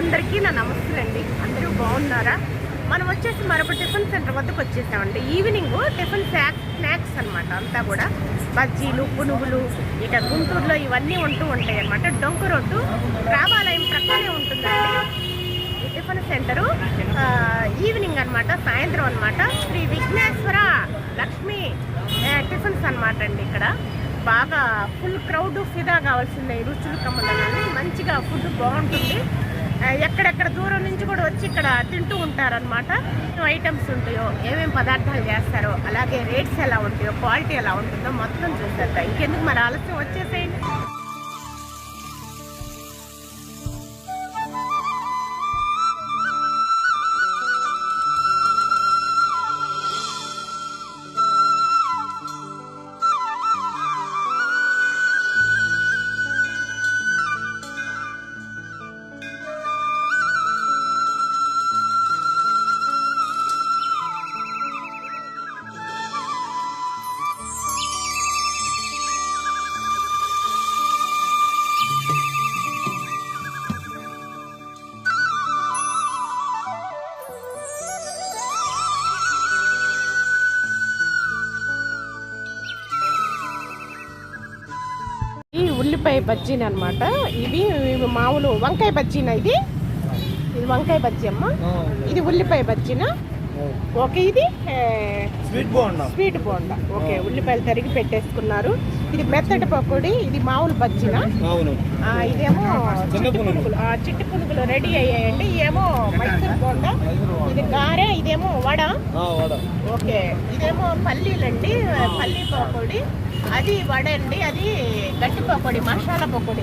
అందరికీ నా నమస్తేలండి. అందరూ బాగున్నారా? మనం వచ్చేసి మరొక టిఫిన్ సెంటర్ వద్దకు వచ్చేసామండి. ఈవినింగ్ టిఫిన్ స్నాక్స్ అనమాట. అంతా కూడా బజ్జీలు, పునుగులు, ఇక గుంటూరులో ఇవన్నీ ఉంటూ ఉంటాయి అనమాట. డొంక రోడ్డు రామాలయం ప్రక్కనే ఉంటుందండి ఈ టిఫిన్ సెంటరు. ఈవినింగ్ అనమాట, సాయంత్రం అనమాట. శ్రీ విఘ్నేశ్వర లక్ష్మి టిఫిన్స్ అనమాట అండి. ఇక్కడ బాగా ఫుల్ క్రౌడ్ ఫిదా కావాల్సిందే. రుచులు కమ్మలని మంచిగా ఫుడ్ బాగుంటుంది. ఎక్కడెక్కడ దూరం నుంచి కూడా వచ్చి ఇక్కడ తింటూ ఉంటారనమాట. ఐటమ్స్ ఉంటాయో, ఏమేమి పదార్థాలు చేస్తారో, అలాగే రేట్స్ ఎలా ఉంటాయో, క్వాలిటీ ఎలా ఉంటుందో మొత్తం చూసేద్దాం. ఇంకెందుకు మరి ఆలస్యం, వచ్చేసేయండి. ఉల్లిపాయ బజ్జీని అనమాట. ఇవి మామూలు వంకాయ బజ్జీనా? ఇది వంకాయ బజ్జీ అమ్మ. ఇది ఉల్లిపాయ బజ్జీనా? ఓకే. ఇది స్వీట్ బోండా. ఓకే, ఉల్లిపాయలు తరిగి పెట్టేసుకున్నారు. ఇది మెత్తటి పకోడీ. ఇది మామూలు బజ్జీనా? ఇదేమో చిట్టి పునుగులు రెడీ అయ్యాయండి. ఏమో మైసూర్ బోండా. ఇది గారె. ఇదేమో వడ. ఓకే, ఇదేమో పల్లీలండి, పల్లీ పకోడీ. అది వడ అండి. అది గట్టి పకోడీ, మసాలా పకోడీ.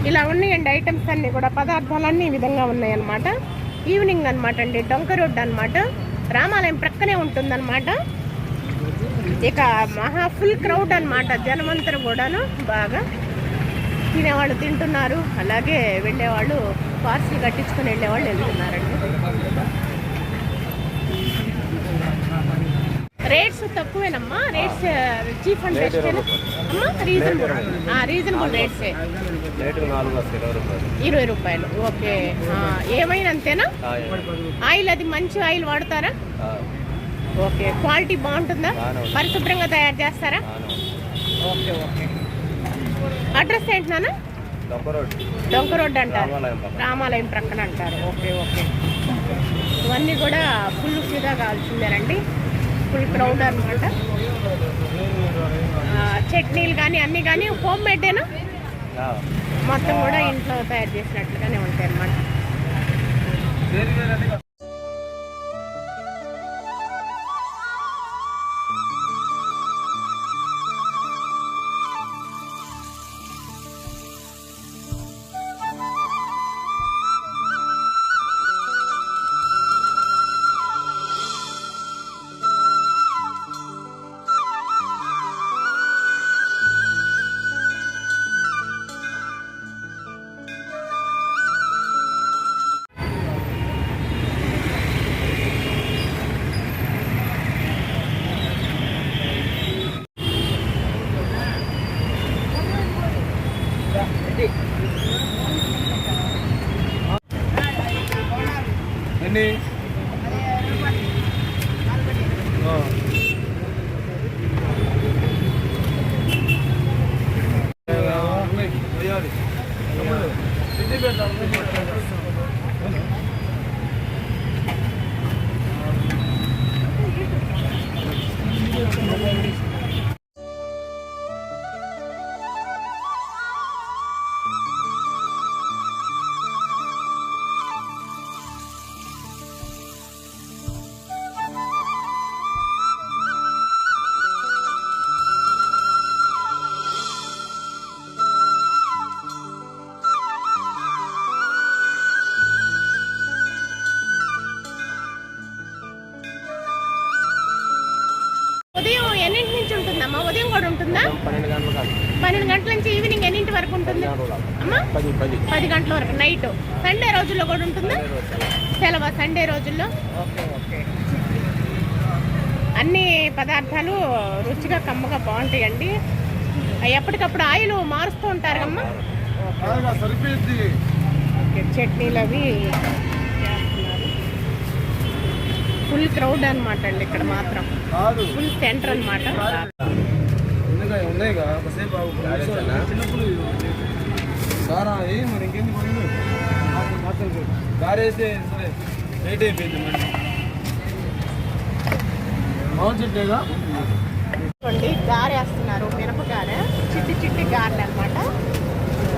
ఇలా ఉన్నాయండి ఐటమ్స్ అన్నీ కూడా. పదార్థాలన్నీ ఈ విధంగా ఉన్నాయన్నమాట. ఈవినింగ్ అనమాట అండి. డొంక రోడ్ అనమాట. రామాలయం ప్రక్కనే ఉంటుందన్నమాట. ఇక మహా ఫుల్ క్రౌడ్ అనమాట. జనమంతరం కూడాను బాగా తినేవాళ్ళు తింటున్నారు, అలాగే వెళ్ళేవాళ్ళు పార్సిల్ కట్టించుకొని వెళ్ళేవాళ్ళు వెళ్తున్నారండి. రేట్స్ తక్కువేనమ్మా. రేట్స్ చీప్ అండ్ బెస్ట్ అమ్మా. రీజనబుల్ రేట్సే. 20 రూపాయలు. ఓకే. ఏమైనా అంతేనా? ఆయిల్ అది మంచి ఆయిల్ వాడతారా? ఓకే. క్వాలిటీ బాగుంటుందా? పరిశుభ్రంగా తయారు చేస్తారా? Okay okay. అడ్రస్ ఏంటి నాన్న? డొంక రోడ్ అంటారు, రామాలయం ప్రక్కన అంటారు. Okay okay. ఇవన్నీ కూడా ఫుల్ ఫ్రీగా కావాల్సిందేనండి. ఫుల్ క్రౌడ్ అనమాట. చట్నీలు కానీ అన్నీ కానీ హోమ్ మేడేనా? మొత్తం కూడా ఇంట్లో తయారు చేసినట్లుగానే ఉంటాయి అన్నమాట. ఉదయం ఎన్నింటి నుంచి ఉంటుందమ్మా? ఉదయం కూడా ఉంటుందా? 12 గంటల నుంచి ఈవినింగ్ ఎన్నింటి వరకు ఉంటుంది అమ్మా? 10 గంటల వరకు. నైట్ సండే రోజుల్లో కూడా ఉంటుందా? సెలవు సండే రోజుల్లో. Okay okay. అన్ని పదార్థాలు రుచిగా కమ్మగా బాగుంటాయండి. ఎప్పటికప్పుడు ఆయిల్ మారుస్తూ ఉంటారు అమ్మా. ఓకే, చట్నీలు అవి చేస్తున్నారు. ఫుల్ క్రౌడ్ అనమాట అండి ఇక్కడ మాత్రం, ఫుల్ సెంటర్ అనమాట. చూడండి గారె వేస్తున్నారు, మినపగారె, చిట్టి చిట్టి గారెలు అనమాట.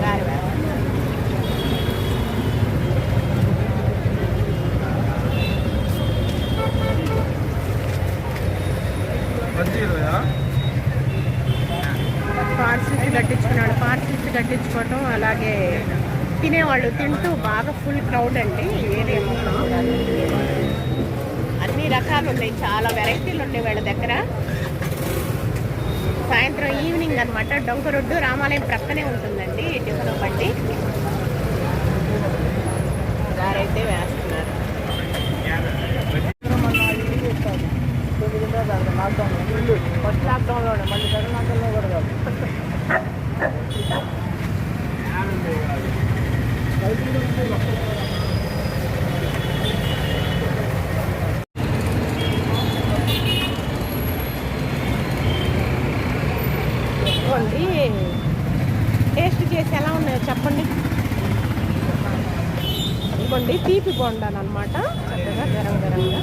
గారె వేస్తున్నారు. పార్సిల్స్ కట్టించుకున్నాడు, పార్సిల్స్ కట్టించుకోవటం, అలాగే తినేవాళ్ళు తింటూ బాగా ఫుల్ క్రౌడ్ అండి ఈ ఏరియా మొత్తం. అన్ని రకాలు ఉన్నాయి, చాలా వెరైటీలు ఉన్నాయి వీళ్ళ దగ్గర. సాయంత్రం ఈవినింగ్ అనమాట. డొంక రోడ్డు రామాలయం ప్రక్కనే ఉంటుందండి టిఫిన్ బండి. గారైతే వేస్తున్నారు. ఫస్ట్ లాక్డౌన్లోనే, మళ్ళీ సెకండ్ లాక్డౌన్లో కూడా కాదు. టేస్ట్ చేసి ఎలా ఉన్నాయో చెప్పండి. ఇవ్వండి తీపి బొండాను అనమాట, చక్కగా గరం గరంగా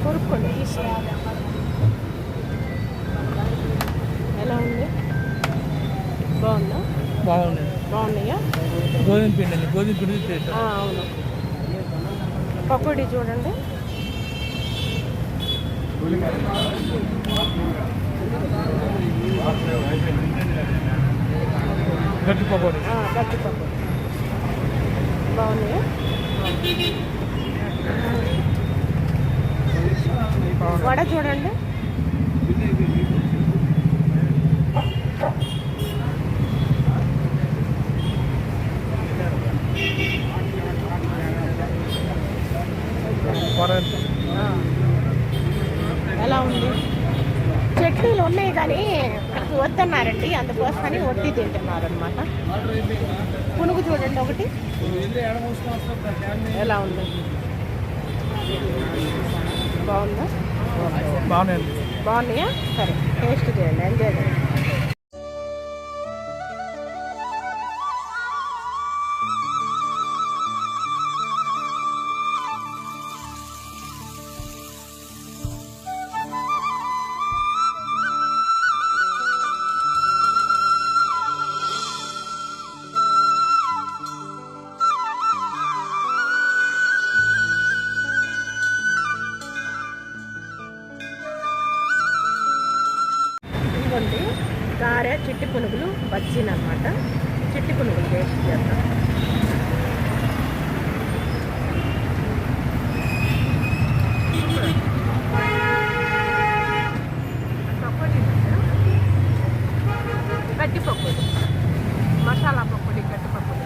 కొనుక్కోండి తీసి. ఎలా ఉంది? బాగుందా? బాగున్నాయా? గోధుమ పిండి అవును. పకోడీ చూడండి. గట్టి పకోడీ బాగున్నాయా? వడ చూడండి. ఎలా ఉంది? చట్నీలు ఉన్నాయి కానీ వద్దన్నారండి, అందుకోసమని వడ్డీ తింటున్నారు అనమాట. పునుగు చూడండి ఒకటి ఎలా ఉంది? బాగుందా? బాగున్నాయా? సరే, టేస్ట్ చేయండి, ఎంజాయ్ చేయండి. గారె చిట్టి పునుగులు బజ్జీలు అనమాట. చిట్టి పునుగులు టేస్ట్ చేద్దాం. పకోడీ గట్టి పకోడీ, మసాలా పకోడీ, గట్టి పకోడీ.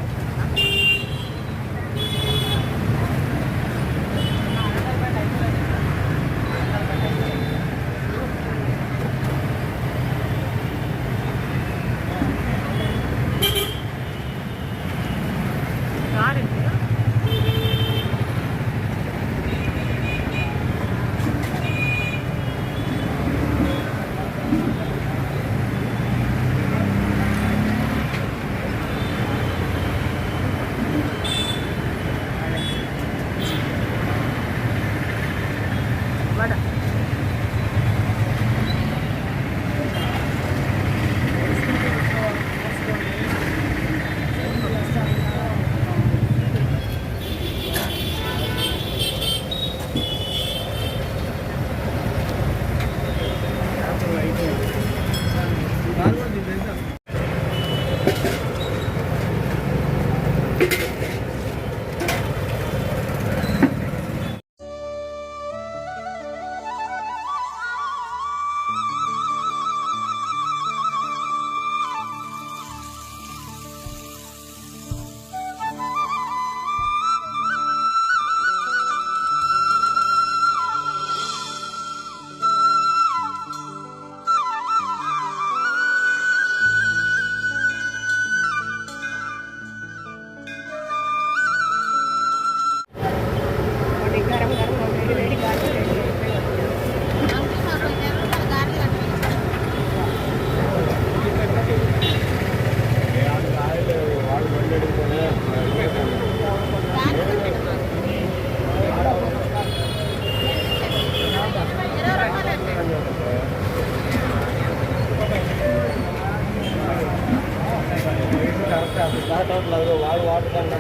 వాళ్ళు వాటర్ కన్నా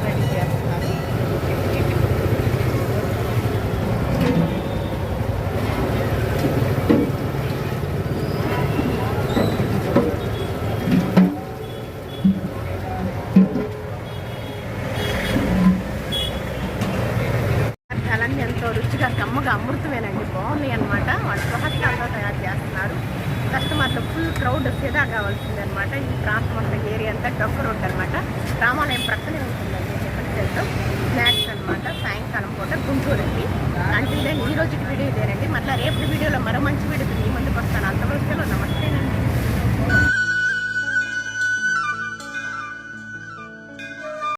రెడీ చేస్తున్నారు. అలానే ఎంతో రుచిగా కమ్మగా అమృతమేనండి, బాగున్నాయి అనమాట. వాళ్ళు స్వహస్తాలతో తయారు చేస్తున్నారు. కస్టమర్లు ఫుల్ క్రౌడ్ ఫిదా కావాల్సింది అనమాట. ఈ ప్రాంతం అంతా ఏరియా అంతా డొక్క రోడ్ అనమాట. రామాలయం ప్రక్కనే ఉంటుందండి హెల్త్ స్నాక్స్ అనమాట. సాయంకాలం పూట గుంటూరుకి అంటే ఈ రోజుకి వీడియో ఇదేనండి. మళ్ళీ రేపు వీడియోలో మరో మంచి వీడియో